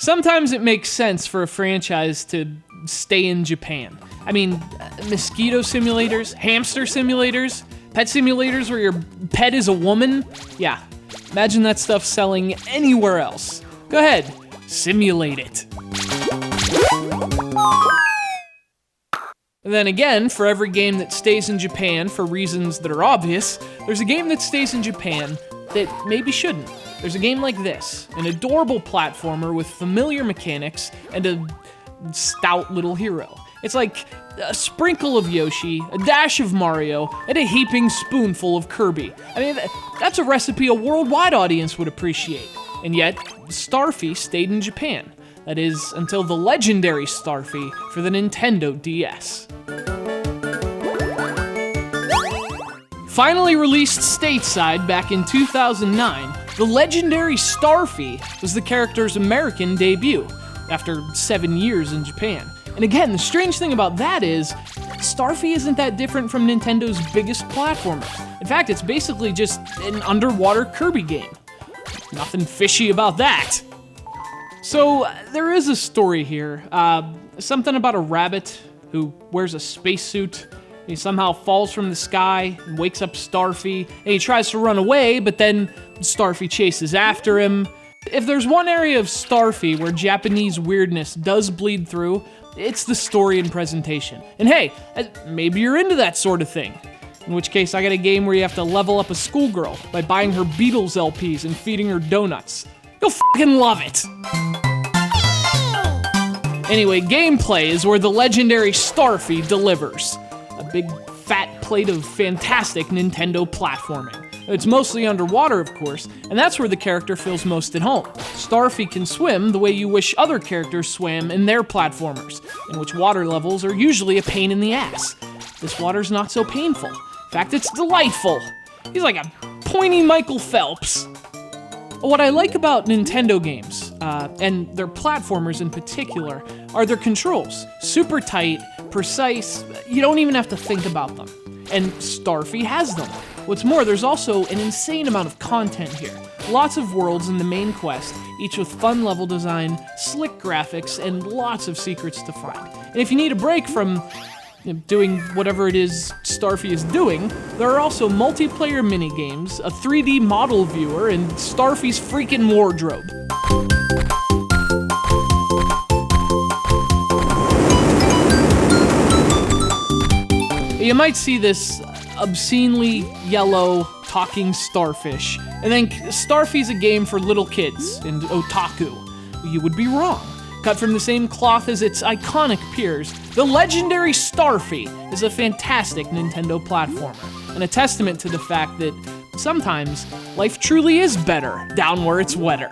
Sometimes it makes sense for a franchise to stay in Japan. I mean, mosquito simulators, hamster simulators, pet simulators where your pet is a woman. Yeah, imagine that stuff selling anywhere else. Go ahead, simulate it. And then again, for every game that stays in Japan for reasons that are obvious, there's a game that stays in Japan that maybe shouldn't. There's a game like this, an adorable platformer with familiar mechanics and a stout little hero. It's like a sprinkle of Yoshi, a dash of Mario, and a heaping spoonful of Kirby. I mean, that's a recipe a worldwide audience would appreciate. And yet, Starfy stayed in Japan. That is, until the Legendary Starfy for the Nintendo DS. Finally released stateside back in 2009, the Legendary Starfy was the character's American debut, after 7 years in Japan. And again, the strange thing about that is, Starfy isn't that different from Nintendo's biggest platformer. In fact, it's basically just an underwater Kirby game. Nothing fishy about that. So, there is a story here. Something about a rabbit who wears a spacesuit. He somehow falls from the sky and wakes up Starfy, and he tries to run away, but then Starfy chases after him. If there's one area of Starfy where Japanese weirdness does bleed through, it's the story and presentation. And hey, maybe you're into that sort of thing. In which case, I got a game where you have to level up a schoolgirl by buying her Beatles LPs and feeding her donuts. You'll fucking love it! Anyway, gameplay is where the Legendary Starfy delivers. A big, fat plate of fantastic Nintendo platforming. It's mostly underwater, of course, and that's where the character feels most at home. Starfy can swim the way you wish other characters swam in their platformers, in which water levels are usually a pain in the ass. This water's not so painful. In fact, it's delightful. He's like a pointy Michael Phelps. What I like about Nintendo games, and their platformers in particular, are their controls. Super tight, precise, you don't even have to think about them. And Starfy has them. What's more, there's also an insane amount of content here. Lots of worlds in the main quest, each with fun level design, slick graphics, and lots of secrets to find. And if you need a break from doing whatever it is Starfy is doing, there are also multiplayer minigames, a 3D model viewer, and Starfy's freaking wardrobe. You might see this obscenely yellow talking starfish and think Starfy's a game for little kids and otaku. You would be wrong. Cut from the same cloth as its iconic peers, the Legendary Starfy is a fantastic Nintendo platformer, and a testament to the fact that sometimes life truly is better down where it's wetter.